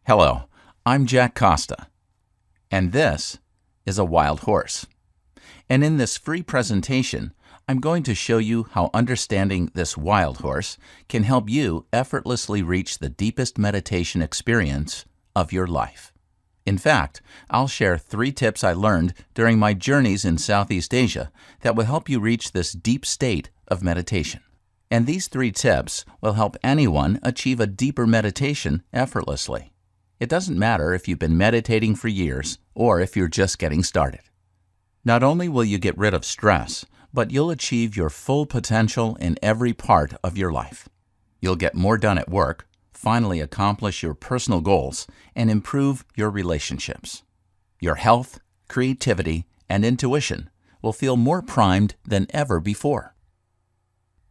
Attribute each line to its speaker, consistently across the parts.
Speaker 1: Hello, I'm Jack Costa, and this is a wild horse. And in this free presentation, I'm going to show you how understanding this wild horse can help you effortlessly reach the deepest meditation experience of your life. In fact, I'll share 3 tips I learned during my journeys in Southeast Asia that will help you reach this deep state of meditation. And these 3 tips will help anyone achieve a deeper meditation effortlessly. It doesn't matter if you've been meditating for years or if you're just getting started. Not only will you get rid of stress, but you'll achieve your full potential in every part of your life. You'll get more done at work, finally accomplish your personal goals, and improve your relationships. Your health, creativity, and intuition will feel more primed than ever before.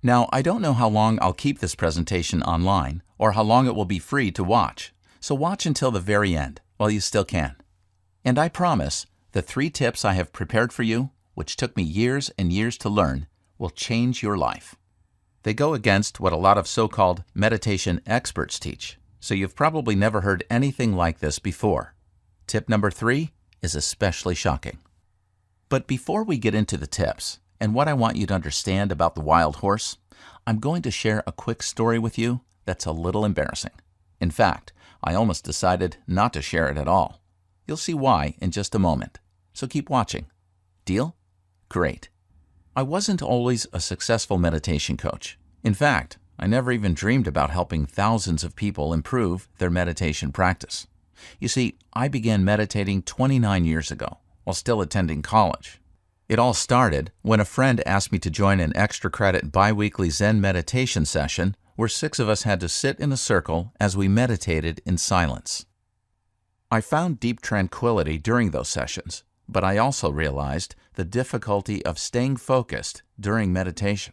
Speaker 1: Now, I don't know how long I'll keep this presentation online or how long it will be free to watch, so watch until the very end while you still can. And I promise the 3 tips I have prepared for you, which took me years and years to learn, will change your life. They go against what a lot of so-called meditation experts teach, so you've probably never heard anything like this before. Tip number 3 is especially shocking. But before we get into the tips and what I want you to understand about the wild horse, I'm going to share a quick story with you that's a little embarrassing. In fact, I almost decided not to share it at all. You'll see why in just a moment, so keep watching. Deal? Great. I wasn't always a successful meditation coach. In fact, I never even dreamed about helping thousands of people improve their meditation practice. You see, I began meditating 29 years ago while still attending college. It all started when a friend asked me to join an extra credit biweekly Zen meditation session where 6 of us had to sit in a circle as we meditated in silence. I found deep tranquility during those sessions, but I also realized the difficulty of staying focused during meditation.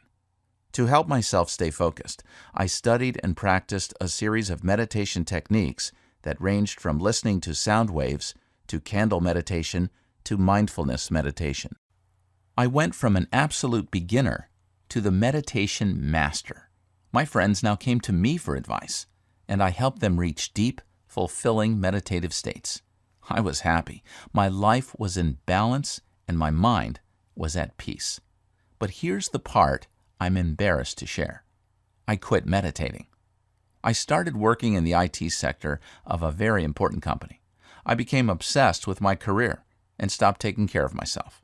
Speaker 1: To help myself stay focused, I studied and practiced a series of meditation techniques that ranged from listening to sound waves to candle meditation to mindfulness meditation. I went from an absolute beginner to the meditation master. My friends now came to me for advice, and I helped them reach deep, fulfilling meditative states. I was happy. My life was in balance, and my mind was at peace. But here's the part I'm embarrassed to share. I quit meditating. I started working in the IT sector of a very important company. I became obsessed with my career and stopped taking care of myself.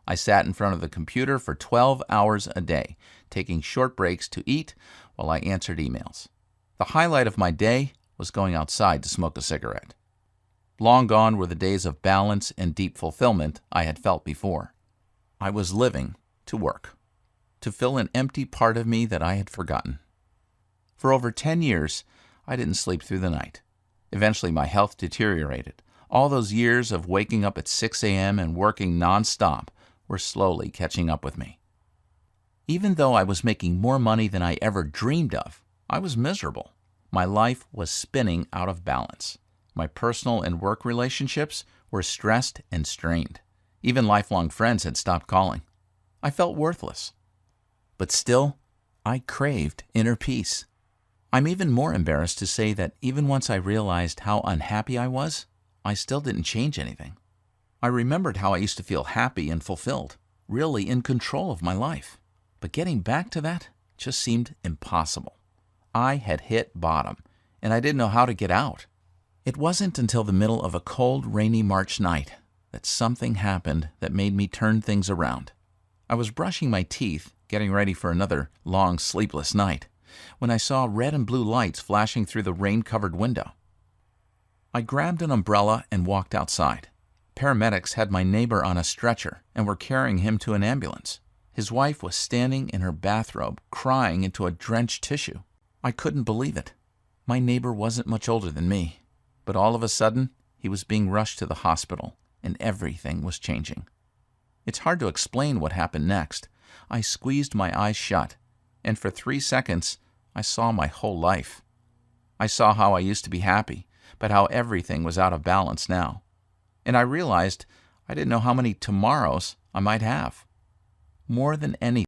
Speaker 1: I sat in front of the computer for 12 hours a day, taking short breaks to eat while I answered emails. The highlight of my day was going outside to smoke a cigarette. Long gone were the days of balance and deep fulfillment I had felt before. I was living to work, to fill an empty part of me that I had forgotten. For over 10 years, I didn't sleep through the night. Eventually, my health deteriorated. All those years of waking up at 6 a.m. and working nonstop were slowly catching up with me. Even though I was making more money than I ever dreamed of, I was miserable. My life was spinning out of balance. My personal and work relationships were stressed and strained. Even lifelong friends had stopped calling. I felt worthless. But still, I craved inner peace. I'm even more embarrassed to say that even once I realized how unhappy I was, I still didn't change anything. I remembered how I used to feel happy and fulfilled, really in control of my life. But getting back to that just seemed impossible. I had hit bottom, and I didn't know how to get out. It wasn't until the middle of a cold, rainy March night that something happened that made me turn things around. I was brushing my teeth, getting ready for another long, sleepless night, when I saw red and blue lights flashing through the rain-covered window. I grabbed an umbrella and walked outside. Paramedics had my neighbor on a stretcher and were carrying him to an ambulance. His wife was standing in her bathrobe, crying into a drenched tissue. I couldn't believe it. My neighbor wasn't much older than me. But all of a sudden, he was being rushed to the hospital, and everything was changing. It's hard to explain what happened next. I squeezed my eyes shut, and for 3 seconds, I saw my whole life. I saw how I used to be happy, but how everything was out of balance now. And I realized I didn't know how many tomorrows I might have. More than anything,